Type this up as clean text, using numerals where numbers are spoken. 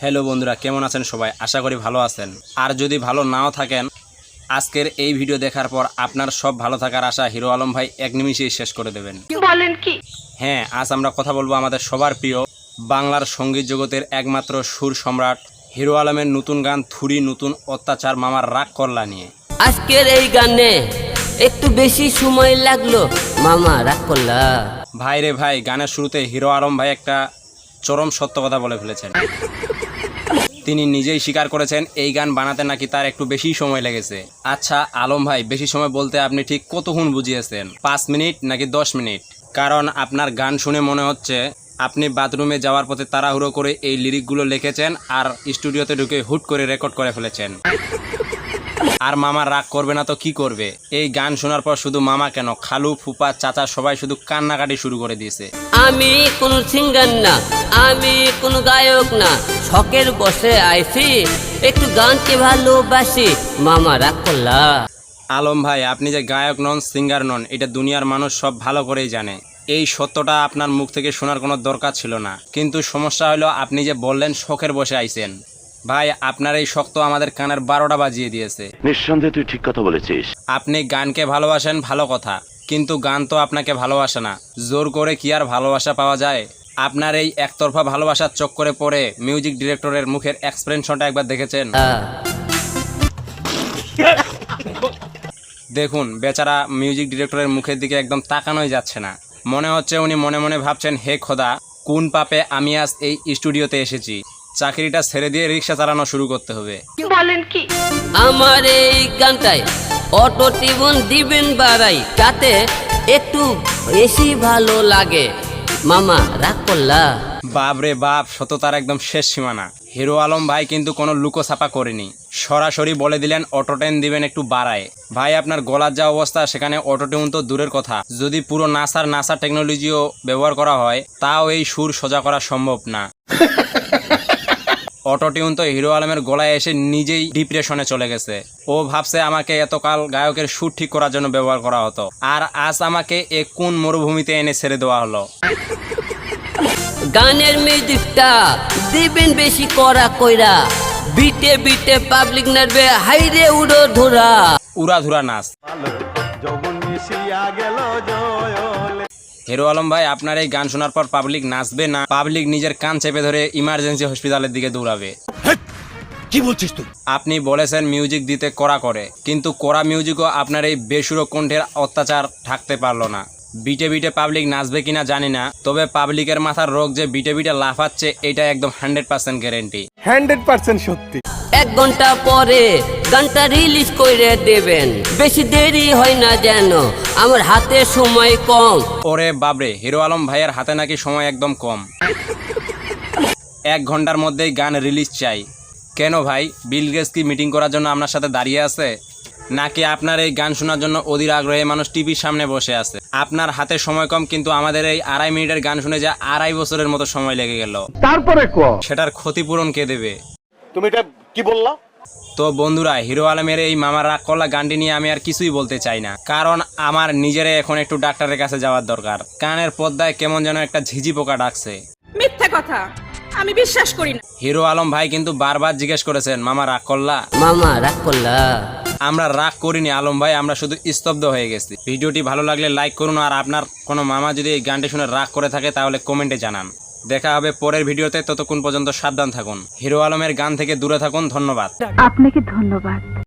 Hello বন্ধুরা, কেমন আছেন সবাই? আশা করি ভালো আছেন। আর যদি ভালো নাও থাকেন, আজকের এই ভিডিও দেখার পর আপনার সব ভালো থাকার আশা হিরো আলম ভাই এক নিমিষেই শেষ করে দেবেন। বলেন কি? হ্যাঁ, আজ আমরা কথা বলবো আমাদের সবার প্রিয় বাংলার সঙ্গীত জগতের একমাত্র সুর সম্রাট হিরো আলমের নতুন গান থুরি নতুন অত্যাচার মামার রাগ করলা নিয়ে। আজকের এই গানে একটু বেশি সময় লাগলো, মামা রাগ করলা। ভাই রে ভাই, গানের শুরুতে হিরো আলম ভাই একটা চরম সত্য কথা বলে ফেলেছেন। তিনি নিজেই স্বীকার করেছেন এই গান বানাতে নাকি তার একটু বেশি সময় লেগেছে। আচ্ছা আলম ভাই, বেশি সময় বলতে আপনি ঠিক কতক্ষণ বুঝিয়েছেন? 5 মিনিট নাকি 10 মিনিট? কারণ আপনার গান শুনে মনে হচ্ছে আপনি বাথরুমে যাওয়ার পথে তাড়াহুড়ো করে এই লিরিকগুলো লিখেছেন আর স্টুডিওতে ঢুকে হুট করে রেকর্ড করে ফেলেছেন। আর মামা রাগ করবে না তো কি করবে? এই গান শোনার পর শুধু মামা কেন, খালু ফুপা চাচা সবাই শুধু কান্নাকাটি শুরু করে দিয়েছে। আমি কোনো সিঙ্গার না, আমি কোনো গায়ক না, শখের বসে আইছি, একটু গানকে ভালোবাসি, মামা রাগ করলা। আলম ভাই, আপনি যে গায়ক নন, সিঙ্গার নন, এটা দুনিয়ার মানুষ সব ভালো করেই জানে। এই সত্যটা আপনার মুখ থেকে শোনার কোনো দরকার ছিল না। কিন্তু সমস্যা হলো আপনি যে বললেন শখের বসে আইছেন। ভাই, আপনার এই শখ তো আমাদের কানের 12টা বাজিয়ে দিয়েছে। নিঃসন্দেহে তুই ঠিক কথা বলেছিস। আপনি গানকে ভালোবাসেন, ভালো কথা, কিন্তু গান তো আপনাকে ভালোবাসে না। জোর করে কি আর ভালোবাসা পাওয়া যায়? আপনার এই একতরফা ভালোবাসার চক্করে পড়ে মিউজিক ডিরেক্টরের মুখের এক্সপ্রেশনটা একবার দেখেছেন? দেখুন, বেচারা মিউজিক ডিরেক্টরের মুখের দিকে একদম তাকানোই যাচ্ছে না। মনে হচ্ছে উনি মনে মনে ভাবছেন, হে খোদা, কোন পাপে আমি আজ এই স্টুডিওতে এসেছি? চাকরিটা ছেড়ে দিয়ে রিক্সা চালানো শুরু করতে হবে। বলেন কি? আমার এই গানটায় অটো টিউন দিবেন বাড়াই, তাতে একটু বেশি ভালো লাগে, মামা রাগ করলা। বাপ রে বাপ, সততার একদম শেষ সীমানা। হিরো আলম ভাই কিন্তু কোনো লুকোছাপা করেনি, সরাসরি বলে দিলেন অটোটেন দিবেন একটু বাড়ায়। ভাই, আপনার গলার যা অবস্থা, সেখানে অটোটিউন তো দূরের কথা, যদি পুরো নাসা টেকনোলজিও ব্যবহার করা হয় তাও এই সুর সোজা করা সম্ভব না। অটোটিউন তো হিরো আলমের গলায় এসে নিজেই ডিপ্রেশনে চলে গেছে। ও ভাবছে আমাকে এতকাল গায়কের সুর ঠিক করার জন্য ব্যবহার করা হতো, আর আজ আমাকে এ কোন মরুভূমিতে এনে ছেড়ে দেওয়া হলো। গানের মিউজিকটা দিবেন বেশি করা কইরা, বিটে বিটে পাবলিক নাচবে, হাইরে উড়ো ধরা। উড়াধুরা নাচ। হিরো আলম ভাই, আপনার এই গান শোনার পর পাবলিক নাচবে না, পাবলিক নিজের কান চেপে ধরে ইমার্জেন্সি হসপিটালের দিকে দৌড়াবে। কি বলছিস তুই? আপনি বলেছেন মিউজিক দিতে কড়া করে, কিন্তু কড়া মিউজিকও আপনার এই বেসুরো কণ্ঠের অত্যাচার ঢাকতে পারলো না। বিটে বিটে পাবলিক নাচবে কিনা জানি না, তবে পাবলিকের মাথার রোগ যে বিটে বিটে লাফাচ্ছে এটা একদম 100% গ্যারেন্টি। 100% সত্যি। 1 ঘন্টা পরে গানটা রিলিজ করে দেবেন, বেশি দেরি হয় না যেন, আমার হাতে সময় কম। ওরে বাবরে, হিরো আলম ভাইয়ের হাতে নাকি সময় একদম কম। 1 ঘন্টার মধ্যেই গান রিলিজ চাই। কেন ভাই, বিল গেটস কি মিটিং করার জন্য আপনার সাথে দাঁড়িয়ে আছে, নাকি আপনার এই গান শোনার জন্য অধীর আগ্রহে মানুষ টিভির সামনে বসে আছে? আপনার হাতে সময় কম, কিন্তু আমাদের এই 2.5 মিনিটের গান শুনে যে 2.5 বছরের মতো সময় লেগে গেল, তারপরে সেটার ক্ষতিপূরণ কে দেবে? তুমি এটা কি বললা? তো বন্ধুরা, হিরো আলমের এই মামার রাগ করলা গানটি নিয়ে আমি আর কিছুই বলতে চাই না, কারণ আমার নিজেরে এখন একটু ডাক্তারের কাছে যাওয়ার দরকার। কানের পর্দায় কেমন যেন একটা ঝিঝি পোকা ডাকছে। মিথ্যা কথা, আমি বিশ্বাস করি না। হিরো আলম ভাই কিন্তু বারবার জিজ্ঞেস করেছেন, মামা রাগ করলা? মামা রাগ করলা। আমরা রাগ করিনি আলম ভাই, আমরা শুধু স্তব্ধ হয়ে গেছি। ভিডিওটি ভালো লাগলে লাইক করুন, আর আপনার কোনো মামা যদি এই গানটি শুনে রাগ করে থাকে তাহলে কমেন্টে জানান। দেখা হবে পরের ভিডিওতে, ততক্ষণ পর্যন্ত সাবধান থাকুন, হিরো আলমের গান থেকে দূরে থাকুন। ধন্যবাদ। আপনাকে ধন্যবাদ।